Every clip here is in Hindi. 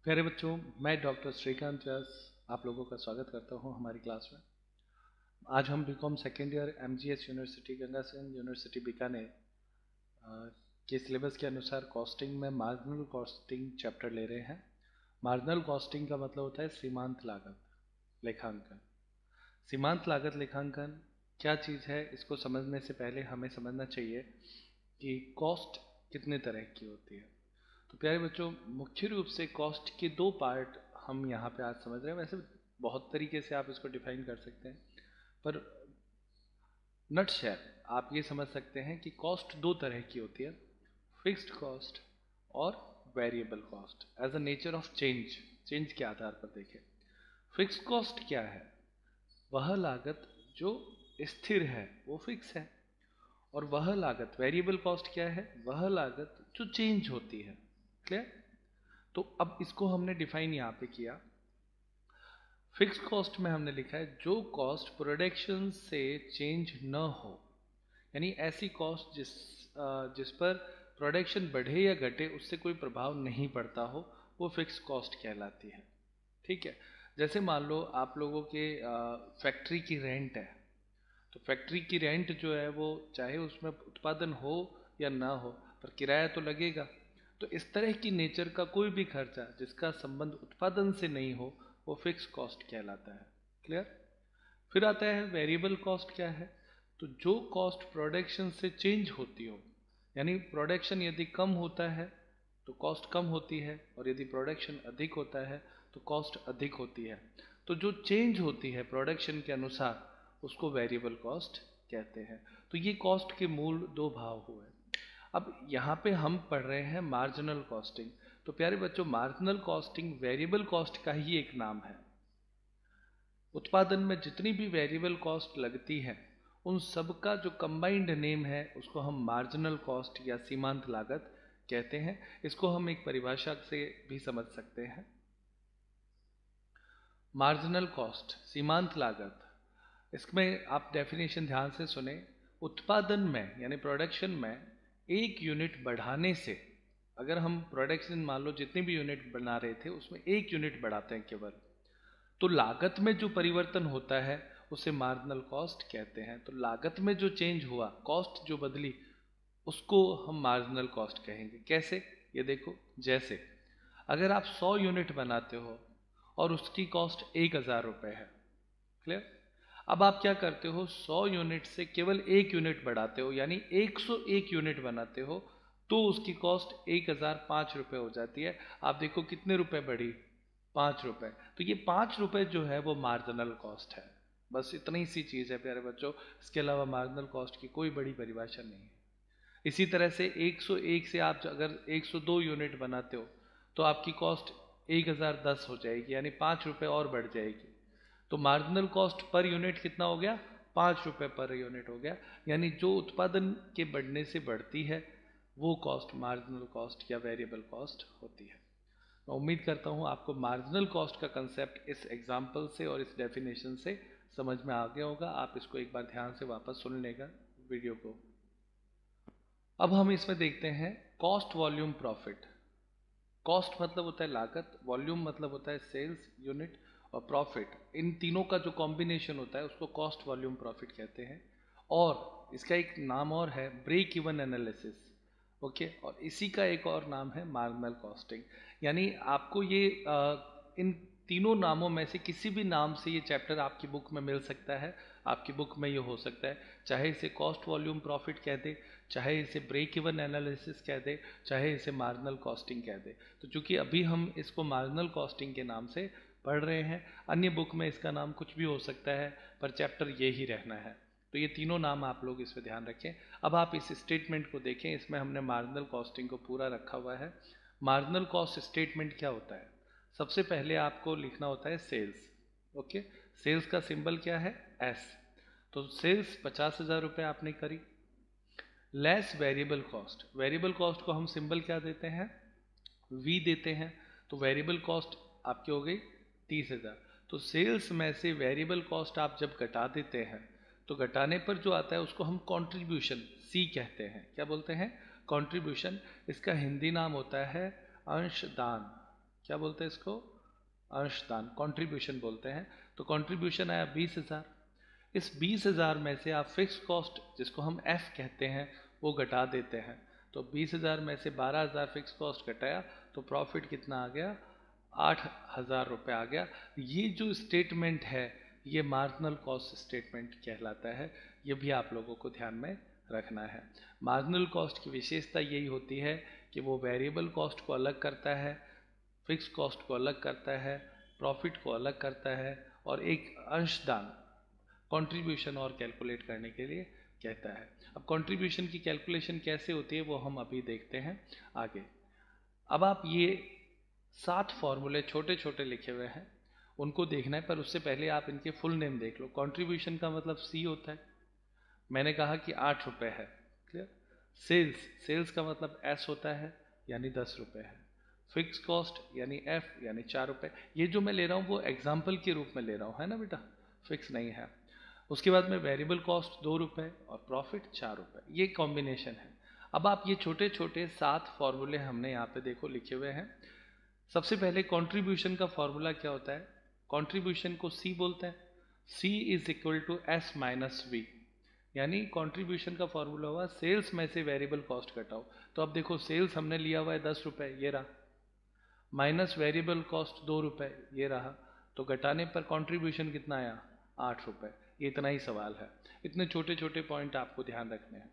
प्यारे बच्चों, मैं डॉक्टर श्रीकांत व्यास आप लोगों का स्वागत करता हूं हमारी क्लास में। आज हम B Com second year MGS university Ganga Singh university Bikaner के सिलेबस के अनुसार कॉस्टिंग में मार्जिनल कॉस्टिंग चैप्टर ले रहे हैं। मार्जिनल कॉस्टिंग का मतलब होता है सीमांत लागत लेखांकन। सीमांत लागत लेखांकन क्या चीज़ है, इसको समझने से पहले हमें समझना चाहिए कि कॉस्ट कितने तरह की होती है। तो प्यारे बच्चों, मुख्य रूप से कॉस्ट के दो पार्ट हम यहाँ पे आज समझ रहे हैं। वैसे बहुत तरीके से आप इसको डिफाइन कर सकते हैं, पर नटशेल आप ये समझ सकते हैं कि कॉस्ट दो तरह की होती है, फिक्स्ड कॉस्ट और variable cost. As a nature of change के आधार पर देखें। फिक्स्ड कॉस्ट क्या है? वह लागत जो स्थिर है, वो फिक्स है। और वह लागत वेरिएबल कॉस्ट क्या है? वह लागत जो चेंज होती है। क्लियर? तो अब इसको हमने डिफाइन यहाँ पे किया। फिक्स कॉस्ट में हमने लिखा है जो कॉस्ट प्रोडक्शन से चेंज न हो, यानी ऐसी कॉस्ट जिस पर प्रोडक्शन बढ़े या घटे उससे कोई प्रभाव नहीं पड़ता हो, वो फिक्स कॉस्ट कहलाती है। ठीक है, जैसे मान लो आप लोगों के फैक्ट्री की रेंट है, तो फैक्ट्री की रेंट जो है वो चाहे उसमें उत्पादन हो या ना हो, पर किराया तो लगेगा। तो इस तरह की नेचर का कोई भी खर्चा जिसका संबंध उत्पादन से नहीं हो, वो फिक्स कॉस्ट कहलाता है। क्लियर? फिर आता है वेरिएबल कॉस्ट। क्या है? तो जो कॉस्ट प्रोडक्शन से चेंज होती हो, यानी प्रोडक्शन यदि कम होता है तो कॉस्ट कम होती है, और यदि प्रोडक्शन अधिक होता है तो कॉस्ट अधिक होती है। तो जो चेंज होती है प्रोडक्शन के अनुसार, उसको वेरिएबल कॉस्ट कहते हैं। तो ये कॉस्ट के मूल दो भाव हुए। अब यहाँ पे हम पढ़ रहे हैं मार्जिनल कॉस्टिंग। तो प्यारे बच्चों, मार्जिनल कॉस्टिंग वेरिएबल कॉस्ट का ही एक नाम है। उत्पादन में जितनी भी वेरिएबल कॉस्ट लगती है, उन सब का जो कंबाइंड नेम है उसको हम मार्जिनल कॉस्ट या सीमांत लागत कहते हैं। इसको हम एक परिभाषा से भी समझ सकते हैं। मार्जिनल कॉस्ट, सीमांत लागत, इसमें आप डेफिनेशन ध्यान से सुने। उत्पादन में यानी प्रोडक्शन में एक यूनिट बढ़ाने से, अगर हम प्रोडक्शन मान लो जितनी भी यूनिट बना रहे थे उसमें एक यूनिट बढ़ाते हैं केवल, तो लागत में जो परिवर्तन होता है उसे मार्जिनल कॉस्ट कहते हैं। तो लागत में जो चेंज हुआ, कॉस्ट जो बदली, उसको हम मार्जिनल कॉस्ट कहेंगे। कैसे? ये देखो, जैसे अगर आप 100 यूनिट बनाते हो और उसकी कॉस्ट 1000 रुपये है। क्लियर? अब आप क्या करते हो, 100 यूनिट से केवल एक यूनिट बढ़ाते हो, यानी 101 यूनिट बनाते हो, तो उसकी कॉस्ट 1005 रुपये हो जाती है। आप देखो कितने रुपए बढ़ी? 5 रुपये। तो ये 5 रुपये जो है वो मार्जिनल कॉस्ट है। बस इतनी सी चीज़ है प्यारे बच्चों, इसके अलावा मार्जिनल कॉस्ट की कोई बड़ी परिभाषा नहीं है। इसी तरह से 101 से आप अगर 102 यूनिट बनाते हो तो आपकी कॉस्ट 1010 हो जाएगी, यानी 5 रुपये और बढ़ जाएगी। तो मार्जिनल कॉस्ट पर यूनिट कितना हो गया? 5 रुपये पर यूनिट हो गया। यानी जो उत्पादन के बढ़ने से बढ़ती है वो कॉस्ट मार्जिनल कॉस्ट या वेरिएबल कॉस्ट होती है। मैं उम्मीद करता हूँ आपको मार्जिनल कॉस्ट का कंसेप्ट इस एग्जाम्पल से और इस डेफिनेशन से समझ में आ गया होगा। आप इसको एक बार ध्यान से वापस सुन लेगा वीडियो को। अब हम इसमें देखते हैं कॉस्ट, वॉल्यूम, प्रॉफिट। कॉस्ट मतलब होता है लागत, वॉल्यूम मतलब होता है सेल्स यूनिट, और प्रॉफिट, इन तीनों का जो कॉम्बिनेशन होता है उसको कॉस्ट, वॉल्यूम, प्रॉफिट कहते हैं। और इसका एक नाम और है ब्रेक इवन एनालिसिस। ओके, और इसी का एक और नाम है मार्जिनल कॉस्टिंग। यानी आपको ये इन तीनों नामों में से किसी भी नाम से ये चैप्टर आपकी बुक में मिल सकता है। आपकी बुक में ये हो सकता है, चाहे इसे कॉस्ट, वॉल्यूम, प्रॉफिट कह दे, चाहे इसे ब्रेक इवन एनालिसिस कह दे, चाहे इसे मार्जिनल कॉस्टिंग कह दे। तो चूंकि अभी हम इसको मार्जिनल कॉस्टिंग के नाम से पढ़ रहे हैं, अन्य बुक में इसका नाम कुछ भी हो सकता है, पर चैप्टर ये ही रहना है। तो ये तीनों नाम आप लोग इस पर ध्यान रखें। अब आप इस स्टेटमेंट को देखें, इसमें हमने मार्जिनल कॉस्टिंग को पूरा रखा हुआ है। मार्जिनल कॉस्ट स्टेटमेंट क्या होता है? सबसे पहले आपको लिखना होता है सेल्स। ओके, सेल्स का सिंबल क्या है? एस। तो सेल्स 50,000 रुपये आपने करी, less variable cost. Variable cost को हम सिंबल क्या देते हैं? वी देते हैं। तो वेरिएबल कॉस्ट आपकी हो गई 30,000। तो सेल्स में से वेरिएबल कॉस्ट आप जब घटा देते हैं, तो घटाने पर जो आता है उसको हम कंट्रीब्यूशन, सी कहते हैं। क्या बोलते हैं? कंट्रीब्यूशन। इसका हिंदी नाम होता है अंशदान। क्या बोलते हैं इसको, अंशदान, कंट्रीब्यूशन बोलते हैं। तो कंट्रीब्यूशन आया 20,000। इस 20,000 में से आप फिक्स कॉस्ट जिसको हम एफ कहते हैं वो घटा देते हैं। तो 20,000 में से 12,000 फिक्स कॉस्ट घटाया तो प्रॉफिट कितना आ गया, 8,000 रुपये आ गया। ये जो स्टेटमेंट है ये मार्जिनल कॉस्ट स्टेटमेंट कहलाता है, ये भी आप लोगों को ध्यान में रखना है। मार्जिनल कॉस्ट की विशेषता यही होती है कि वो वेरिएबल कॉस्ट को अलग करता है, फिक्स कॉस्ट को अलग करता है, प्रॉफिट को अलग करता है और एक अंशदान कंट्रीब्यूशन और कैलकुलेट करने के लिए कहता है। अब कंट्रीब्यूशन की कैलकुलेशन कैसे होती है वो हम अभी देखते हैं आगे। अब आप ये 7 फॉर्मूले छोटे छोटे लिखे हुए हैं उनको देखना है, पर उससे पहले आप इनके फुल नेम देख लो। कंट्रीब्यूशन का मतलब सी होता है, मैंने कहा कि 8 रुपये है, क्लियर। सेल्स का मतलब एस होता है यानी 10 रुपये है। फिक्स कॉस्ट यानी एफ यानी 4 रुपये। ये जो मैं ले रहा हूँ वो एग्जाम्पल के रूप में ले रहा हूँ, है ना बेटा, फिक्स नहीं है। उसके बाद में वेरिएबल कॉस्ट 2 रुपये और प्रॉफिट 4 रुपये, ये कॉम्बिनेशन है। अब आप ये छोटे छोटे 7 फॉर्मूले हमने यहाँ पे देखो लिखे हुए हैं। सबसे पहले कंट्रीब्यूशन का फॉर्मूला क्या होता है, कंट्रीब्यूशन को सी बोलते हैं। C is equal to S minus V, यानी कंट्रीब्यूशन का फॉर्मूला हुआ सेल्स में से वेरिएबल कॉस्ट घटाओ। तो अब देखो सेल्स हमने लिया हुआ है 10 रुपये, ये रहा, माइनस वेरिएबल कॉस्ट 2 रुपये, ये रहा, तो घटाने पर कंट्रीब्यूशन कितना आया, 8 रुपये। ये इतना ही सवाल है, इतने छोटे छोटे पॉइंट आपको ध्यान रखने हैं।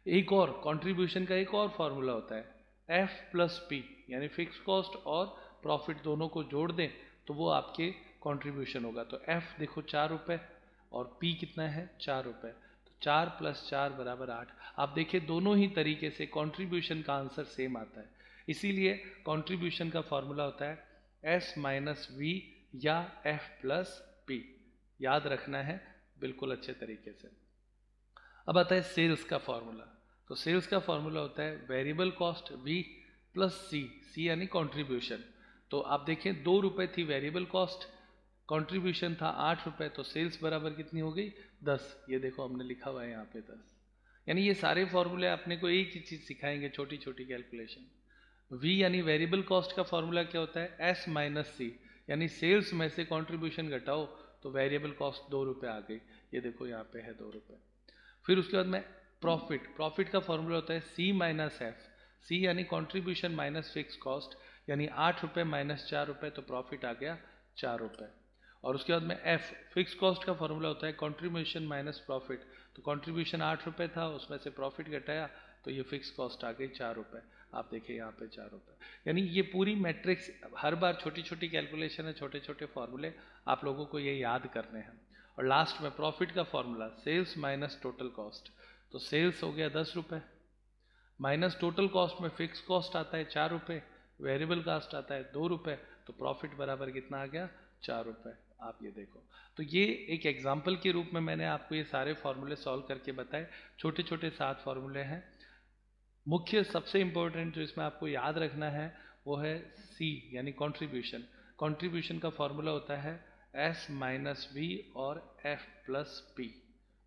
एक और कंट्रीब्यूशन का एक और फॉर्मूला होता है एफ प्लस पी, यानी फिक्स कॉस्ट और प्रॉफिट दोनों को जोड़ दें तो वो आपके कंट्रीब्यूशन होगा। तो एफ देखो 4 रुपये और पी कितना है, 4 रुपये, तो 4 + 4 = 8। आप देखिए दोनों ही तरीके से कंट्रीब्यूशन का आंसर सेम आता है, इसीलिए कंट्रीब्यूशन का फॉर्मूला होता है एस माइनस वी या एफ प्लस पी। याद रखना है बिल्कुल अच्छे तरीके से। अब आता है सेल्स का फॉर्मूला। तो सेल्स का फॉर्मूला होता है वेरिएबल कॉस्ट वी प्लस सी यानी कंट्रीब्यूशन। तो आप देखें 2 रुपये थी वेरिएबल कॉस्ट, कंट्रीब्यूशन था 8 रुपये, तो सेल्स बराबर कितनी हो गई, 10। ये देखो हमने लिखा हुआ है यहाँ पे 10। यानी ये सारे फॉर्मूले अपने को एक ही चीज़ सिखाएंगे, छोटी छोटी कैलकुलेशन। वी यानी वेरिएबल कॉस्ट का फॉर्मूला क्या होता है, एस माइनस सी, यानी सेल्स में से कंट्रीब्यूशन घटाओ तो वेरिएबल कॉस्ट 2 रुपये आ गई, ये देखो यहाँ पे है 2 रुपये। फिर उसके बाद में प्रॉफिट का फॉर्मूला होता है सी माइनस एफ, सी यानी कंट्रीब्यूशन माइनस फिक्स कॉस्ट, यानी 8 रुपये माइनस 4 रुपये, तो प्रॉफिट आ गया 4 रुपये। और उसके बाद में एफ फिक्स कॉस्ट का फॉर्मूला होता है कंट्रीब्यूशन माइनस प्रॉफिट, तो कंट्रीब्यूशन 8 रुपये था, उसमें से प्रॉफिट घटाया तो ये फिक्स कॉस्ट आ गई 4 रुपये। आप देखिए यहाँ पे 4 रुपये। यानी ये पूरी मैट्रिक्स हर बार छोटी छोटी कैलकुलेशन है, छोटे छोटे फॉर्मूले आप लोगों को ये याद करने हैं। और लास्ट में प्रॉफिट का formula sales minus total cost, तो सेल्स हो गया 10 रुपये माइनस टोटल कॉस्ट में फिक्स कॉस्ट आता है 4 रुपये, वेरिएबल कॉस्ट आता है 2 रुपये, तो प्रॉफिट बराबर कितना आ गया, 4 रुपये। आप ये देखो, तो ये एक एग्जाम्पल के रूप में मैंने आपको ये सारे फॉर्मूले सॉल्व करके बताए। छोटे छोटे 7 फॉर्मूले हैं। मुख्य सबसे इम्पोर्टेंट जो इसमें आपको याद रखना है वो है सी यानी कंट्रीब्यूशन। कंट्रीब्यूशन का फॉर्मूला होता है एस माइनस वी और एफ प्लस पी।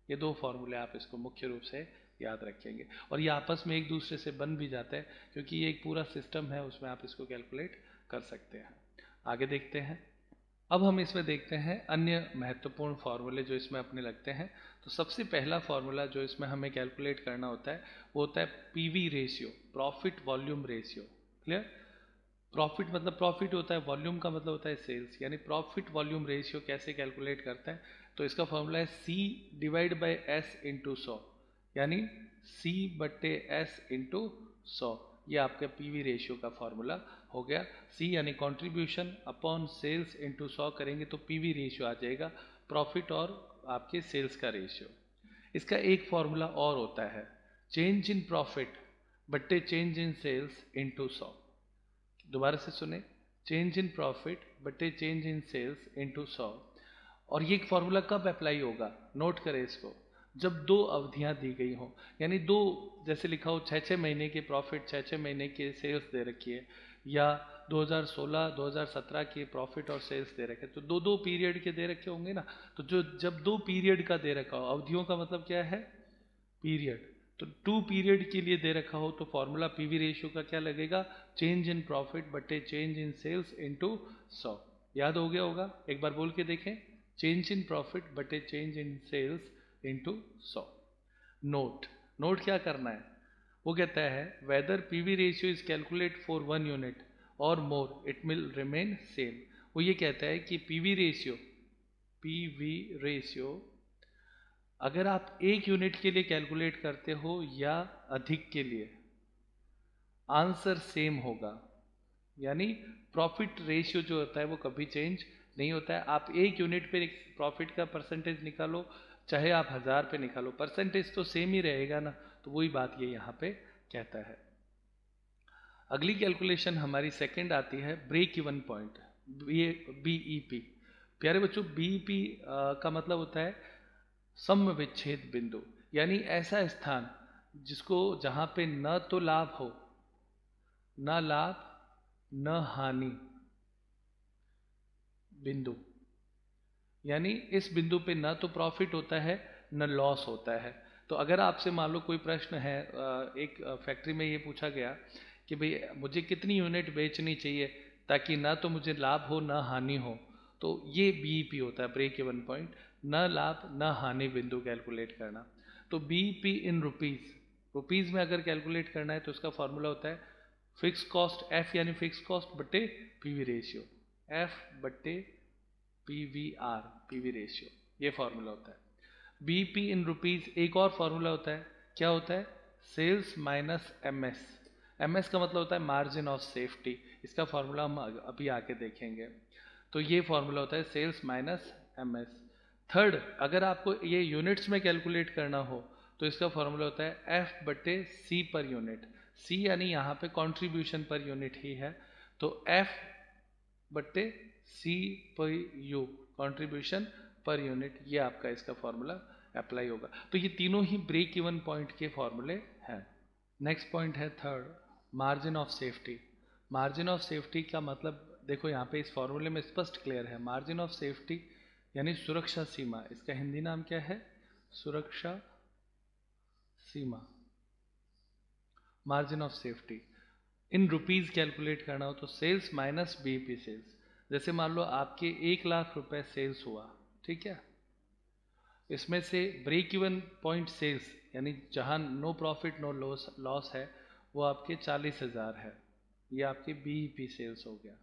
ये 2 फॉर्मूले आप इसको मुख्य रूप से याद रखेंगे, और ये आपस में एक दूसरे से बन भी जाते हैं क्योंकि ये एक पूरा सिस्टम है, उसमें आप इसको कैलकुलेट कर सकते हैं। आगे देखते हैं। अब हम इसमें देखते हैं अन्य महत्वपूर्ण फार्मूले जो इसमें अपने लगते हैं। तो सबसे पहला फार्मूला जो इसमें हमें कैलकुलेट करना होता है वो होता है PV ratio, profit volume ratio. Clear? Profit मतलब प्रॉफिट होता है, वॉल्यूम का मतलब होता है सेल्स, यानी प्रॉफिट वॉल्यूम रेशियो कैसे कैलकुलेट करते हैं, तो इसका फॉर्मूला है सी डिवाइड बाई एस इंटू 100, यानी सी बट्टे एस इंटू 100। ये आपका पीवी रेशियो का फॉर्मूला हो गया। सी यानी कंट्रीब्यूशन अपॉन सेल्स इंटू 100 करेंगे तो पीवी रेशियो आ जाएगा, प्रॉफिट और आपके सेल्स का रेशियो। इसका एक फॉर्मूला और होता है चेंज इन प्रॉफिट बट्टे चेंज इन सेल्स इंटू 100। दोबारा से सुने, चेंज इन प्रॉफिट बट्टे चेंज इन सेल्स इंटू 100। और ये फॉर्मूला कब अप्लाई होगा, नोट करें इसको, जब 2 अवधियां दी गई हों, यानी 2 जैसे लिखा हो 6-6 महीने के प्रॉफिट, 6-6 महीने के सेल्स दे रखी है, या 2016-2017 के प्रॉफिट और सेल्स दे रखे, तो 2-2 पीरियड के दे रखे होंगे ना। तो जो जब 2 पीरियड का दे रखा हो, अवधियों का मतलब क्या है, पीरियड, तो 2 पीरियड के लिए दे रखा हो तो फॉर्मूला पीवी रेशियो का क्या लगेगा, चेंज इन प्रॉफिट बटे चेंज इन सेल्स इनटू 100। याद हो गया होगा, एक बार बोल के देखें, चेंज इन प्रॉफिट बटे change in sales into 100। Note क्या करना है, वो कहता है whether PV ratio is calculate for 1 unit और more it will remain same. वो ये कहता है कि पीवी रेशियो अगर आप 1 यूनिट के लिए कैलकुलेट करते हो या अधिक के लिए, आंसर सेम होगा। यानी प्रॉफिट रेशियो जो होता है वो कभी चेंज नहीं होता है। आप 1 यूनिट पे प्रॉफिट का परसेंटेज निकालो, चाहे आप 1000 पे निकालो, परसेंटेज तो सेम ही रहेगा ना। तो वही बात ये यहाँ पे कहता है। अगली कैलकुलेशन हमारी सेकंड आती है ब्रेक इवन पॉइंट, बीईपी। प्यारे बच्चों, बीईपी का मतलब होता है सम विच्छेद बिंदु, यानी ऐसा स्थान जिसको जहां पे न तो लाभ हो, न लाभ न हानि बिंदु, यानी इस बिंदु पे न तो प्रॉफिट होता है न लॉस होता है। तो अगर आपसे मान लो कोई प्रश्न है, एक फैक्ट्री में ये पूछा गया कि भाई मुझे कितनी यूनिट बेचनी चाहिए ताकि ना तो मुझे लाभ हो ना हानि हो, तो ये बीईपी होता है, ब्रेक इवन पॉइंट। न लाभ न हानि बिंदु कैलकुलेट करना। तो बीईपी इन रुपीज में अगर कैलकुलेट करना है तो इसका फॉर्मूला होता है फिक्स कॉस्ट एफ, यानी फिक्स कॉस्ट बटे पीवी रेशियो, एफ बटे पीवीआर, पीवी रेशियो, ये फॉर्मूला होता है। बीईपी इन रुपीज एक और फॉर्मूला होता है, क्या होता है, सेल्स माइनस एमएस। एमएस का मतलब होता है मार्जिन ऑफ सेफ्टी, इसका फॉर्मूला हम अभी आके देखेंगे। तो ये फॉर्मूला होता है सेल्स माइनस एमएस। थर्ड, अगर आपको ये यूनिट्स में कैलकुलेट करना हो तो इसका फॉर्मूला होता है एफ बटे सी पर यूनिट। सी यानी यहाँ पे कंट्रीब्यूशन पर यूनिट ही है, तो एफ बटे सी पर यू, कंट्रीब्यूशन पर यूनिट, ये आपका इसका फॉर्मूला अप्लाई होगा। तो ये तीनों ही ब्रेक इवन पॉइंट के फॉर्मूले हैं। नेक्स्ट पॉइंट है third, margin of safety. Margin of safety का मतलब देखो यहाँ पे इस फॉर्मूले में स्पष्ट क्लियर है, मार्जिन ऑफ सेफ्टी यानी सुरक्षा सीमा, इसका हिंदी नाम क्या है, सुरक्षा सीमा, margin of safety. In rupees calculate करना हो तो सेल्स माइनस बीईपी सेल्स। जैसे मान लो आपके 1,00,000 रुपए सेल्स हुआ, ठीक है, इसमें से ब्रेक इवन पॉइंट सेल्स यानी जहां नो प्रॉफिट नो लॉस है वो आपके 40,000 है, ये आपके बीईपी सेल्स हो गया।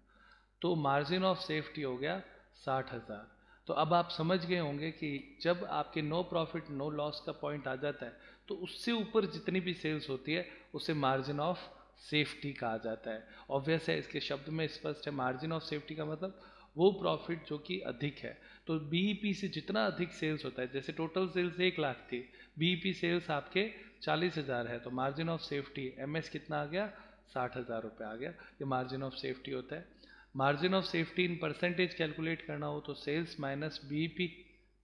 तो मार्जिन ऑफ सेफ्टी हो गया 60,000। तो अब आप समझ गए होंगे कि जब आपके नो प्रॉफिट नो लॉस का पॉइंट आ जाता है तो उससे ऊपर जितनी भी सेल्स होती है उसे मार्जिन ऑफ सेफ्टी कहा जाता है। ऑब्वियस है, इसके शब्द में स्पष्ट है, मार्जिन ऑफ सेफ्टी का मतलब वो प्रॉफिट जो कि अधिक है। तो बीईपी से जितना अधिक सेल्स होता है, जैसे टोटल सेल्स 1,00,000 थी, बीईपी सेल्स आपके 40,000 है, तो मार्जिन ऑफ सेफ्टी एमएस कितना आ गया, 60,000 रुपये आ गया। ये मार्जिन ऑफ सेफ्टी होता है। Margin of safety in percentage calculate करना हो तो सेल्स माइनस बीईपी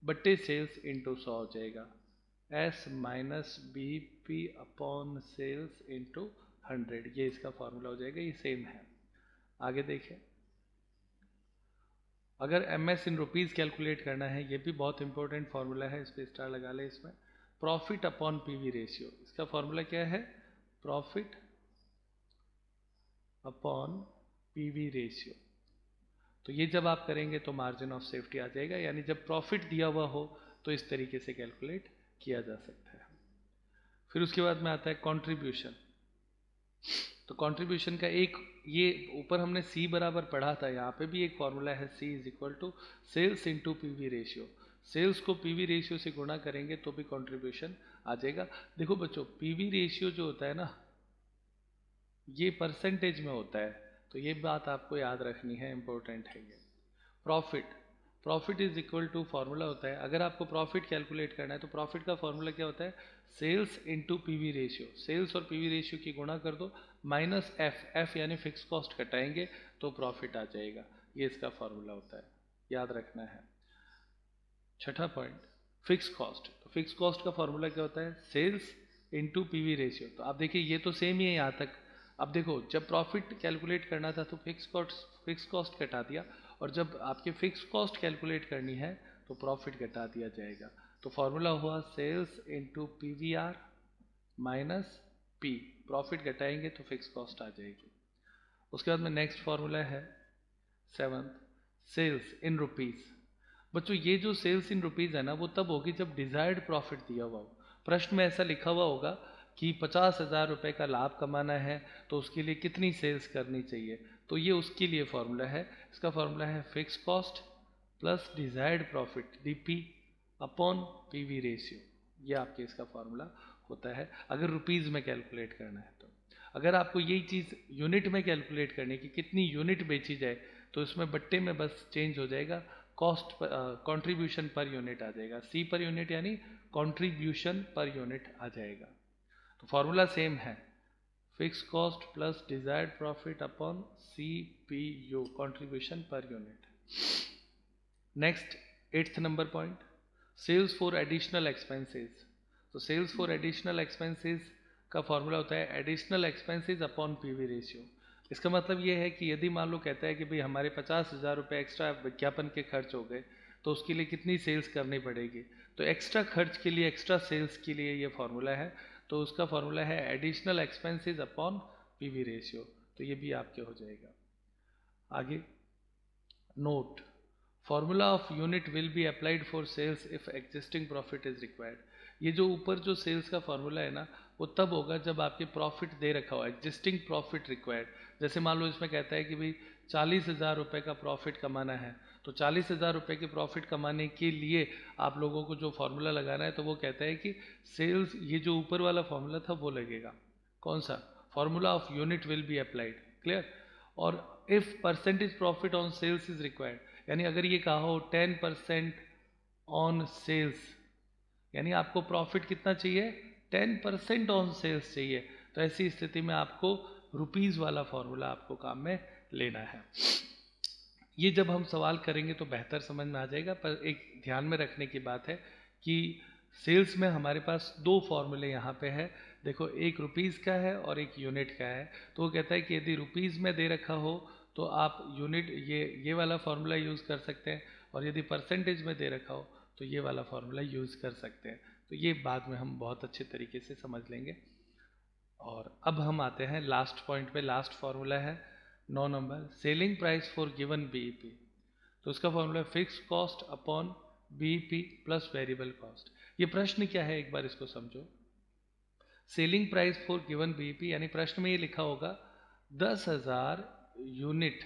बट्टे सेल्स इंटू 100 हो जाएगा, S minus BEP upon sales into 100, ये इसका फॉर्मूला हो जाएगा, ये सेम है। आगे देखें, अगर एमएस इन रुपीज कैलकुलेट करना है, ये भी बहुत इंपॉर्टेंट फॉर्मूला है, इस पर स्टार लगा ले। इसमें प्रॉफिट अपॉन पीवी रेशियो, इसका फॉर्मूला क्या है, प्रॉफिट अपॉन पीवी रेशियो। तो ये जब आप करेंगे तो मार्जिन ऑफ सेफ्टी आ जाएगा, यानी जब प्रॉफिट दिया हुआ हो तो इस तरीके से कैलकुलेट किया जा सकता है। फिर उसके बाद में आता है कंट्रीब्यूशन। तो कंट्रीब्यूशन का एक, ये ऊपर हमने सी बराबर पढ़ा था, यहाँ पे भी एक फॉर्मूला है, C is equal to sales into PV ratio. Sales को पीवी रेशियो से गुणा करेंगे तो भी कंट्रीब्यूशन आ जाएगा। देखो बच्चों, पीवी रेशियो जो होता है ना, ये परसेंटेज में होता है, तो ये बात आपको याद रखनी है, इंपॉर्टेंट है ये। Profit is equal to, formula होता है, अगर आपको प्रॉफिट कैलकुलेट करना है तो प्रॉफिट का फॉर्मूला क्या होता है, sales into PV ratio. Sales और पीवी रेशियो की गुणा कर दो, माइनस एफ यानी फिक्स कॉस्ट घटाएंगे तो प्रॉफिट आ जाएगा, ये इसका फॉर्मूला होता है, याद रखना है। छठा पॉइंट, फिक्स कॉस्ट। तो फिक्स कॉस्ट का फॉर्मूला क्या होता है, सेल्स इंटू पीवी रेशियो। तो आप देखिए ये तो सेम ही है यहाँ तक। अब देखो, जब प्रॉफिट कैलकुलेट करना था तो फिक्स कॉस्ट घटा दिया, और जब आपके फिक्स कॉस्ट कैलकुलेट करनी है तो प्रॉफिट घटा दिया जाएगा। तो फॉर्मूला हुआ sales into PVR minus P, profit घटाएंगे तो फिक्स कॉस्ट आ जाएगी। उसके बाद में नेक्स्ट फॉर्मूला है 7th, सेल्स इन रुपीज़। बच्चों ये जो सेल्स इन रुपीज़ है ना, वो तब होगी जब डिजायर्ड प्रॉफिट दिया हुआ हो। प्रश्न में ऐसा लिखा हुआ होगा कि 50,000 रुपये का लाभ कमाना है तो उसके लिए कितनी सेल्स करनी चाहिए, तो ये उसके लिए फॉर्मूला है। इसका फॉर्मूला है fix cost plus desired profit DP upon PV ratio. ये आपके इसका फॉर्मूला होता है अगर रुपीज़ में कैलकुलेट करना है तो। अगर आपको यही चीज़ यूनिट में कैलकुलेट करनी है कि कितनी यूनिट बेची जाए, तो इसमें बट्टे में बस चेंज हो जाएगा, कॉस्ट कंट्रीब्यूशन पर यूनिट आ जाएगा, सी पर यूनिट यानी कंट्रीब्यूशन पर यूनिट आ जाएगा। तो फॉर्मूला सेम है, fix cost plus desired profit upon C P U, contribution per unit. Next 8th number point, sales for additional expenses. तो सेल्स फॉर एडिशनल एक्सपेंसेस का फॉर्मूला होता है additional expenses upon PV ratio. इसका मतलब ये है कि यदि मान लो कहता है कि भाई हमारे 50,000 रुपये एक्स्ट्रा विज्ञापन के खर्च हो गए, तो उसके लिए कितनी सेल्स करनी पड़ेगी, तो एक्स्ट्रा खर्च के लिए, एक्स्ट्रा सेल्स के लिए ये फॉर्मूला है। तो उसका फॉर्मूला है additional expenses upon PV ratio. तो ये भी आपके हो जाएगा। आगे note, formula of unit will be applied for sales if existing profit is required. ये जो ऊपर जो सेल्स का फॉर्मूला है ना, वो तब होगा जब आपके प्रॉफिट दे रखा हो, एग्जिस्टिंग प्रॉफिट रिक्वायर्ड। जैसे मान लो इसमें कहता है कि भाई 40,000 रुपये का प्रॉफिट कमाना है, तो 40,000 रुपये के प्रॉफिट कमाने के लिए आप लोगों को जो फॉर्मूला लगाना है, तो वो कहता है कि सेल्स, ये जो ऊपर वाला फॉर्मूला था वो लगेगा। कौन सा? Formula of unit will be applied, clear. और if percentage profit on sales is required, यानी अगर ये कहा हो 10% ऑन सेल्स, यानी आपको प्रॉफिट कितना चाहिए, 10% ऑन सेल्स चाहिए, तो ऐसी स्थिति में आपको रुपीज़ वाला फॉर्मूला आपको काम में लेना है। ये जब हम सवाल करेंगे तो बेहतर समझ में आ जाएगा, पर एक ध्यान में रखने की बात है कि सेल्स में हमारे पास दो फॉर्मूले यहाँ पे है। देखो, एक रुपीज़ का है और एक यूनिट का है। तो वो कहता है कि यदि रुपीज़ में दे रखा हो तो आप यूनिट ये वाला फॉर्मूला यूज़ कर सकते हैं, और यदि परसेंटेज में दे रखा हो तो ये वाला फॉर्मूला यूज़ कर सकते हैं। तो ये बाद में हम बहुत अच्छे तरीके से समझ लेंगे। और अब हम आते हैं लास्ट पॉइंट पे। लास्ट फॉर्मूला है 9 number, selling price for given BEP. तो उसका formula fix cost upon BEP plus variable cost. ये प्रश्न क्या है, एक बार इसको समझो। Selling price for given BEP, यानी प्रश्न में ये लिखा होगा 10,000 यूनिट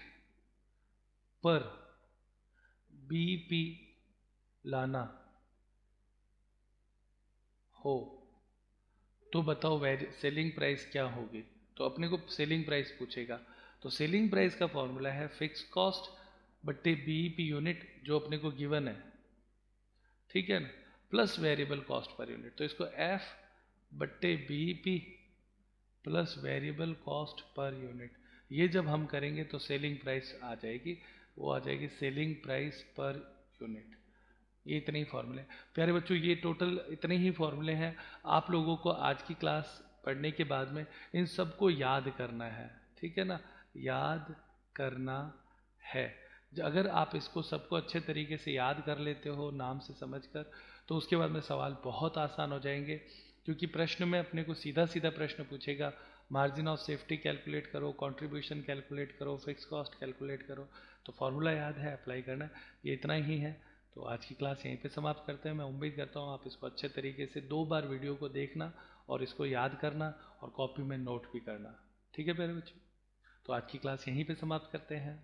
पर बीईपी लाना हो तो बताओ सेलिंग प्राइस क्या होगी। तो अपने को सेलिंग प्राइस पूछेगा, तो सेलिंग प्राइस का फॉर्मूला है फिक्स कॉस्ट बट्टे बीईपी यूनिट जो अपने को गिवन है, ठीक है ना, plus variable cost per unit. तो इसको एफ बट्टे BEP plus variable cost per unit, ये जब हम करेंगे तो सेलिंग प्राइस आ जाएगी, वो आ जाएगी सेलिंग प्राइस पर यूनिट। ये इतने ही फॉर्मूले। प्यारे बच्चों, ये टोटल इतने ही फॉर्मूले हैं। आप लोगों को आज की क्लास पढ़ने के बाद में इन सबको याद करना है, ठीक है ना, याद करना है। अगर आप इसको सबको अच्छे तरीके से याद कर लेते हो नाम से समझकर, तो उसके बाद में सवाल बहुत आसान हो जाएंगे। क्योंकि प्रश्न में अपने को सीधा सीधा प्रश्न पूछेगा, मार्जिन ऑफ सेफ्टी कैलकुलेट करो, कंट्रीब्यूशन कैलकुलेट करो, फिक्स कॉस्ट कैलकुलेट करो। तो फॉर्मूला याद है, अप्लाई करना है, ये इतना ही है। तो आज की क्लास यहीं पे समाप्त करते हैं। मैं उम्मीद करता हूँ आप इसको अच्छे तरीके से 2 बार वीडियो को देखना और इसको याद करना और कॉपी में नोट भी करना, ठीक है प्यारे बच्चों। तो आज की क्लास यहीं पे समाप्त करते हैं।